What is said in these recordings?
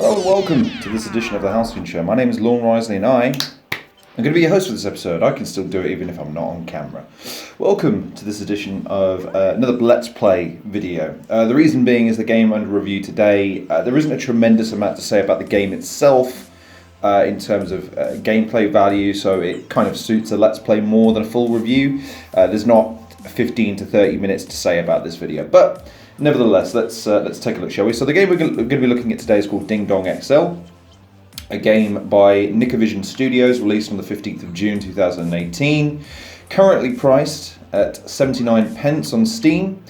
Hello and welcome to this edition of the Halcyon Show. My name is Lorne Risley and I'm going to be your host for this episode. I can still do it even if I'm not on camera. Welcome to this edition of another Let's Play video. The reason being is the game under review today. There isn't a tremendous amount to say about the game itself in terms of gameplay value, so it kind of suits a Let's Play more than a full review. There's not 15 to 30 minutes to say about this video, but nevertheless, let's take a look, shall we? So the game we're going to be looking at today is called Ding Dong XL, a game by Nickervision Studios, released on the 15th of June 2018, currently priced at 79 pence on Steam.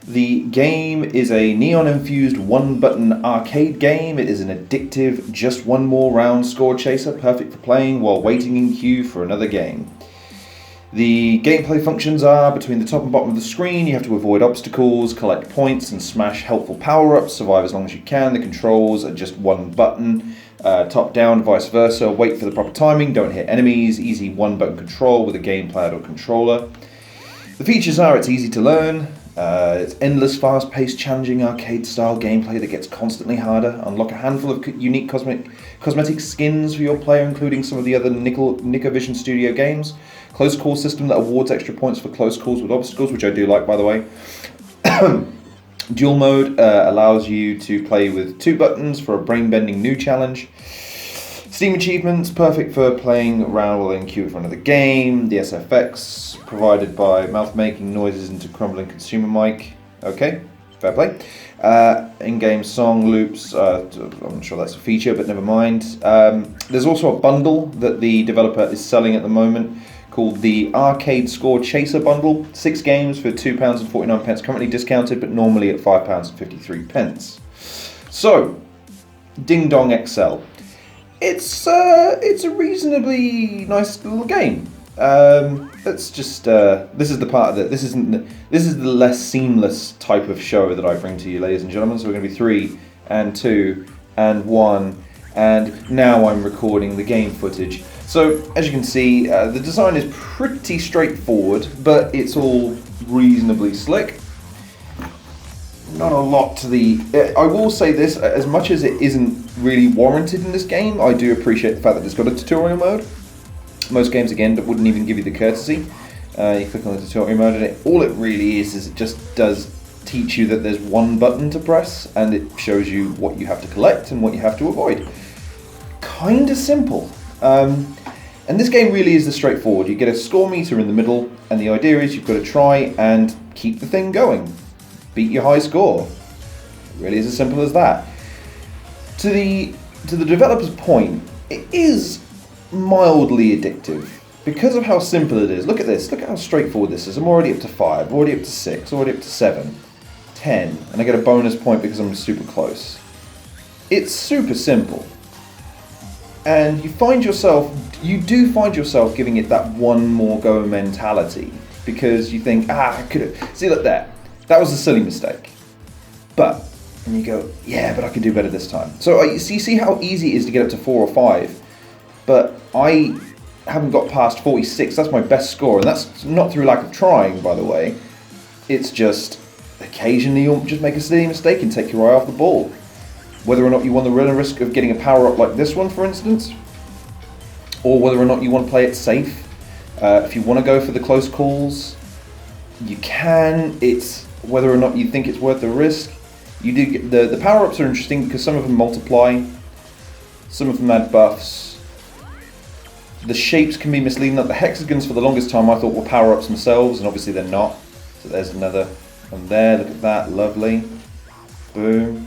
The game is a neon-infused one-button arcade game. It is an addictive, just one more round score chaser, perfect for playing while waiting in queue for another game. The gameplay functions are between the top and bottom of the screen. You have to avoid obstacles, collect points, and smash helpful power-ups, survive as long as you can. The controls are just one button, top-down, vice versa. Wait for the proper timing, don't hit enemies, easy one-button control with a gamepad or controller. The features are it's easy to learn, it's endless, fast-paced, challenging arcade-style gameplay that gets constantly harder. Unlock a handful of unique cosmetic skins for your player, including some of the other Nickervision Studio games. Close call system that awards extra points for close calls with obstacles, which I do like, by the way. Dual mode allows you to play with two buttons for a brain-bending new challenge. Steam achievements, perfect for playing around while in queue for another game. The SFX, provided by mouth-making noises into crumbling consumer mic. Okay, fair play. In-game song loops, I'm not sure that's a feature, but never mind. There's also a bundle that the developer is selling at the moment, called the Arcade Score Chaser Bundle. 6 games for £2.49, currently discounted, but normally at £5.53. So, Ding Dong XL. It's a reasonably nice little game. Let's just this is the part that this is the less seamless type of show that I bring to you, ladies and gentlemen. So we're going to be 3 and 2 and 1, and now I'm recording the game footage. So, as you can see, the design is pretty straightforward, but it's all reasonably slick. Not a lot to the... I will say this, as much as it isn't really warranted in this game, I do appreciate the fact that it's got a tutorial mode. Most games, again, that wouldn't even give you the courtesy. You click on the tutorial mode, and all it really is it just does teach you that there's one button to press, and it shows you what you have to collect and what you have to avoid. Kinda simple. And this game really is straightforward. You get a score meter in the middle, and the idea is you've got to try and keep the thing going. Beat your high score. It really is as simple as that. To the developer's point, it is mildly addictive because of how simple it is. Look at this. Look at how straightforward this is. I'm already up to 5, already up to 6, already up to 7, 10, and I get a bonus point because I'm super close. It's super simple. And you do find yourself giving it that one more go mentality, because you think, I could have, see, look there, that was a silly mistake. And you go, yeah, but I can do better this time. So you see how easy it is to get up to 4 or 5, but I haven't got past 46, that's my best score, and that's not through lack of trying, by the way. It's just, occasionally you'll just make a silly mistake and take your eye off the ball. Whether or not you want to run the risk of getting a power-up like this one, for instance, or whether or not you want to play it safe. If you want to go for the close calls, you can. It's whether or not you think it's worth the risk. You do get, the power-ups are interesting because some of them multiply, some of them add buffs. The shapes can be misleading. Like the hexagons, for the longest time, I thought were power-ups themselves, and obviously they're not. So there's another one there. Look at that, lovely. Boom.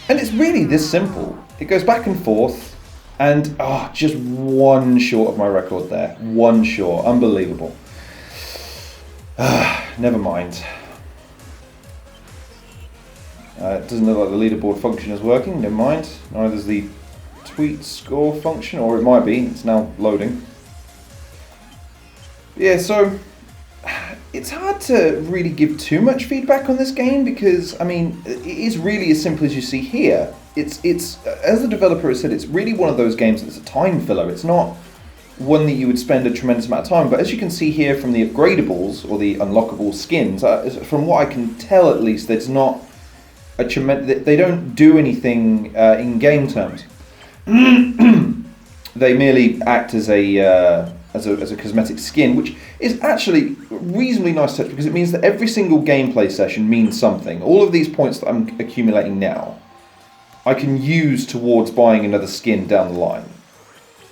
And it's really this simple. It goes back and forth, and just one short of my record there. One short. Unbelievable. Never mind. It doesn't look like the leaderboard function is working. Never mind. Neither is the tweet score function, or it might be. It's now loading. Yeah, so it's hard to really give too much feedback on this game because, I mean, it is really as simple as you see here. It's as the developer has said, it's really one of those games that's a time filler. It's not one that you would spend a tremendous amount of time, but as you can see here from the upgradables or the unlockable skins, from what I can tell at least, there's not they don't do anything in game terms. They merely act as a cosmetic skin, which is actually a reasonably nice touch because it means that every single gameplay session means something. All of these points that I'm accumulating now, I can use towards buying another skin down the line,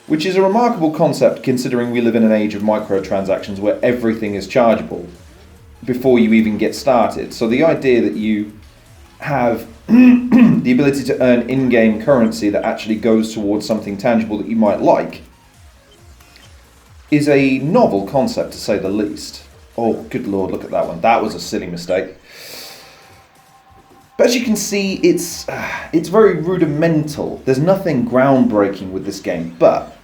which is a remarkable concept considering we live in an age of microtransactions where everything is chargeable before you even get started. So the idea that you have the ability to earn in-game currency that actually goes towards something tangible that you might like is a novel concept, to say the least. Oh, good lord, look at that one. That was a silly mistake. But as you can see, it's very rudimental. There's nothing groundbreaking with this game, but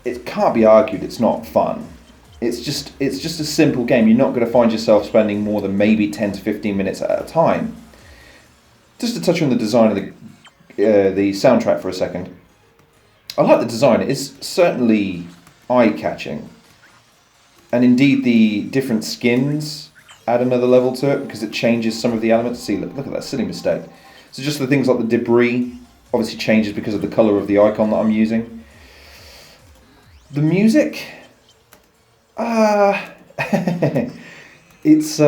it can't be argued it's not fun. It's just a simple game. You're not going to find yourself spending more than maybe 10 to 15 minutes at a time. Just to touch on the design of the soundtrack for a second. I like the design. It is certainly eye-catching. And indeed the different skins add another level to it because it changes some of the elements. See, look at that silly mistake. So just the things like the debris obviously changes because of the colour of the icon that I'm using. The music... it's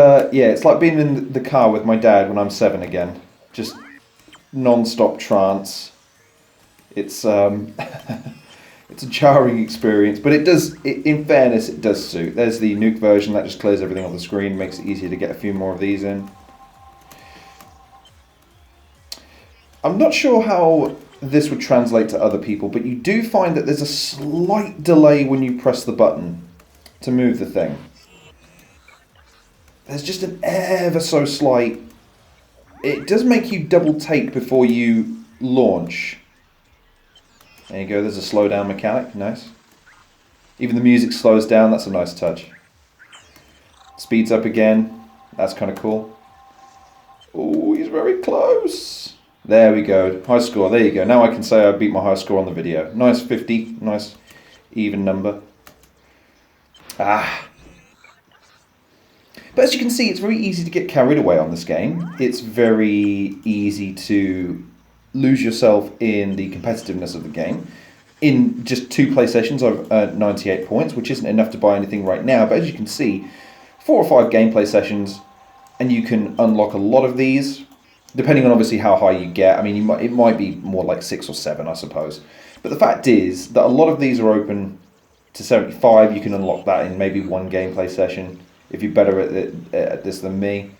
like being in the car with my dad when I'm 7 again. Just non-stop trance. It's it's a jarring experience, but in fairness, it does suit. There's the nuke version that just clears everything off the screen, makes it easier to get a few more of these in. I'm not sure how this would translate to other people, but you do find that there's a slight delay when you press the button to move the thing. There's just an ever so slight... It does make you double take before you launch. There you go, there's a slow down mechanic, nice. Even the music slows down, that's a nice touch. Speeds up again, that's kind of cool. Oh, he's very close. There we go, high score, there you go. Now I can say I beat my high score on the video. Nice 50, nice even number. Ah. But as you can see, it's very easy to get carried away on this game. It's very easy to lose yourself in the competitiveness of the game. In just 2 play sessions, I've earned 98 points, which isn't enough to buy anything right now. But as you can see, 4 or 5 gameplay sessions, and you can unlock a lot of these, depending on obviously how high you get. I mean, it might be more like 6 or 7, I suppose. But the fact is that a lot of these are open to 75. You can unlock that in maybe 1 gameplay session if you're better at this than me.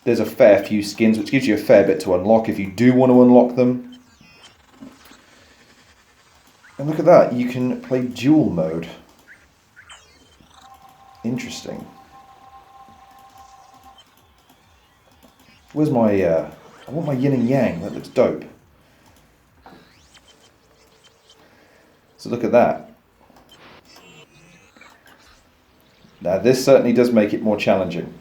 There's a fair few skins, which gives you a fair bit to unlock if you do want to unlock them. And look at that, you can play dual mode. Interesting. Where's my, I want my yin and yang, that looks dope. So look at that. Now this certainly does make it more challenging.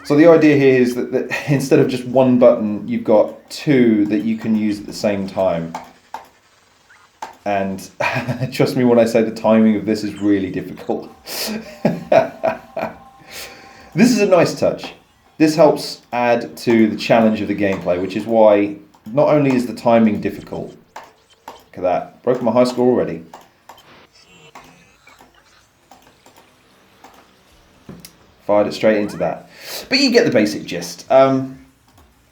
So the idea here is that instead of just 1 button, you've got 2 that you can use at the same time. And trust me when I say the timing of this is really difficult. This is a nice touch. This helps add to the challenge of the gameplay, which is why not only is the timing difficult. Look at that, broken my high score already. Fired it straight into that. But you get the basic gist. I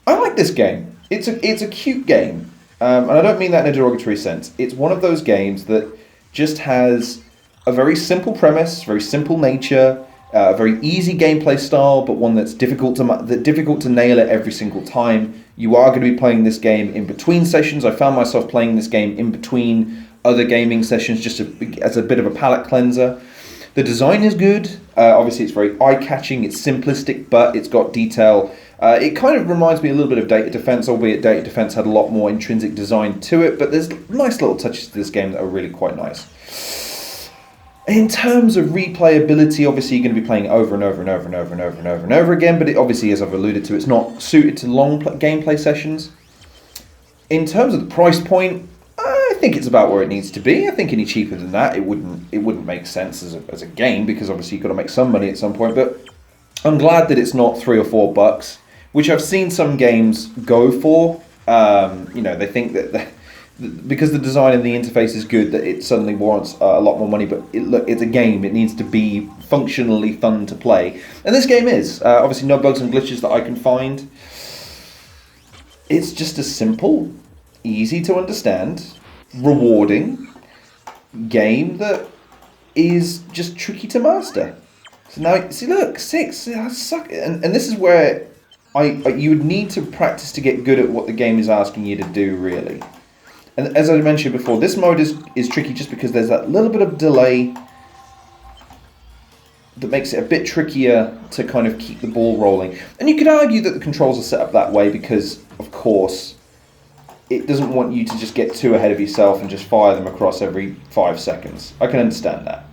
like this game. It's a cute game. And I don't mean that in a derogatory sense. It's one of those games that just has a very simple premise, very simple nature, a very easy gameplay style, but one that's difficult to nail it every single time. You are going to be playing this game in between sessions. I found myself playing this game in between other gaming sessions just as a bit of a palate cleanser. The design is good. Obviously, it's very eye-catching. It's simplistic, but it's got detail. It kind of reminds me a little bit of Data Defense, albeit Data Defense had a lot more intrinsic design to it, but there's nice little touches to this game that are really quite nice. In terms of replayability, obviously you're going to be playing it over and over and over and over and over and over and over again, but it obviously, as I've alluded to, it's not suited to long gameplay sessions. In terms of the price point, I think it's about where it needs to be. I think any cheaper than that, it wouldn't make sense as a game, because obviously you've got to make some money at some point. But I'm glad that it's not $3 or $4, which I've seen some games go for. You know, they think that because the design and the interface is good, that it suddenly warrants a lot more money. But look, it's a game. It needs to be functionally fun to play. And this game is. Obviously, no bugs and glitches that I can find. It's just a simple, easy to understand, rewarding game that is just tricky to master. So now, see, look, 6. I suck. And this is where you would need to practice to get good at what the game is asking you to do, really. And as I mentioned before, this mode is tricky just because there's that little bit of delay that makes it a bit trickier to kind of keep the ball rolling. And you could argue that the controls are set up that way because, of course, it doesn't want you to just get too ahead of yourself and just fire them across every 5 seconds. I can understand that.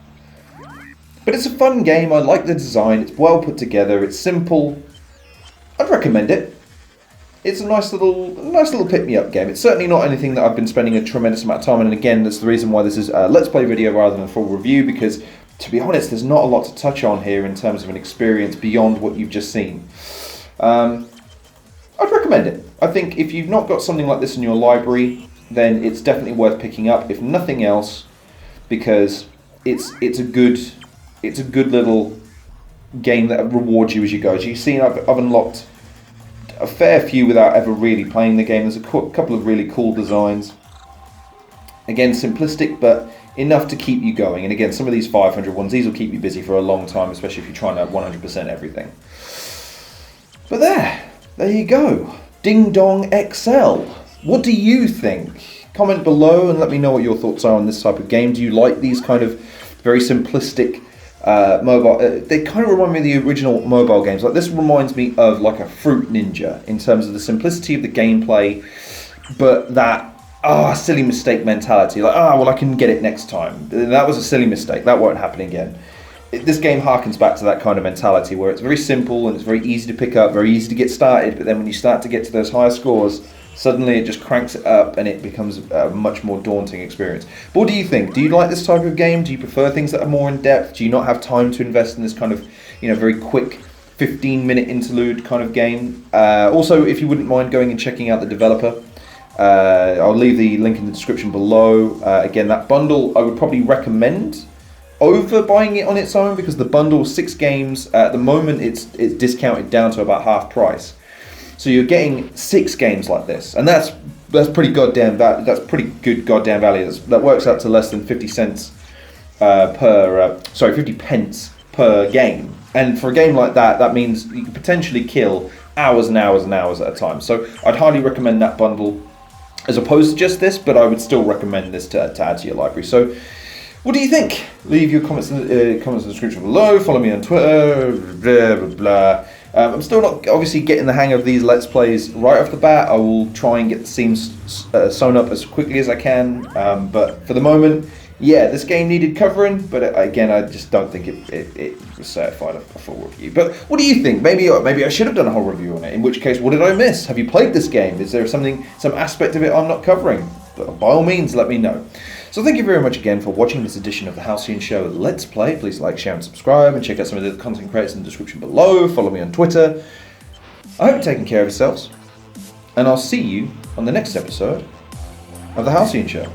But it's a fun game. I like the design. It's well put together. It's simple. I'd recommend it. It's a nice little pick-me-up game. It's certainly not anything that I've been spending a tremendous amount of time on. And again, that's the reason why this is a Let's Play video rather than a full review, because, to be honest, there's not a lot to touch on here in terms of an experience beyond what you've just seen. I'd recommend it. I think if you've not got something like this in your library, then it's definitely worth picking up, if nothing else, because it's a good little game that rewards you as you go. As you've seen, I've unlocked a fair few without ever really playing the game. There's a couple of really cool designs. Again, simplistic, but enough to keep you going. And again, some of these 500 ones, these will keep you busy for a long time, especially if you're trying to 100% everything. But there you go. Ding Dong XL. What do you think? Comment below and let me know what your thoughts are on this type of game. Do you like these kind of very simplistic mobile? They kind of remind me of the original mobile games. Like, this reminds me of like a Fruit Ninja in terms of the simplicity of the gameplay, but that silly mistake mentality. Like, well, I can get it next time. That was a silly mistake. That won't happen again. This game harkens back to that kind of mentality where it's very simple and it's very easy to pick up, very easy to get started, but then when you start to get to those higher scores, suddenly it just cranks it up and it becomes a much more daunting experience. But what do you think? Do you like this type of game? Do you prefer things that are more in depth? Do you not have time to invest in this kind of, very quick 15-minute interlude kind of game? Also, if you wouldn't mind going and checking out the developer, I'll leave the link in the description below. Again, that bundle I would probably recommend over buying it on its own, because the bundle, 6 games, at the moment it's discounted down to about half price. So you're getting 6 games like this, and that's pretty goddamn that's pretty good goddamn value. That works out to less than 50 cents 50 pence per game. And for a game like that, that means you can potentially kill hours and hours and hours at a time. So I'd highly recommend that bundle as opposed to just this, but I would still recommend this to add to your library. So what do you think? Leave your comments in the description below. Follow me on Twitter. Blah, blah, blah. I'm still not obviously getting the hang of these Let's Plays right off the bat. I will try and get the scenes sewn up as quickly as I can. But for the moment, yeah, this game needed covering. But again, I just don't think it was certified a full review. But what do you think? Maybe I should have done a whole review on it. In which case, what did I miss? Have you played this game? Is there some aspect of it I'm not covering? But by all means, let me know. So thank you very much again for watching this edition of the Halcyon Show Let's Play. Please like, share and subscribe, and check out some of the content creators in the description below. Follow me on Twitter. I hope you're taking care of yourselves, and I'll see you on the next episode of the Halcyon Show.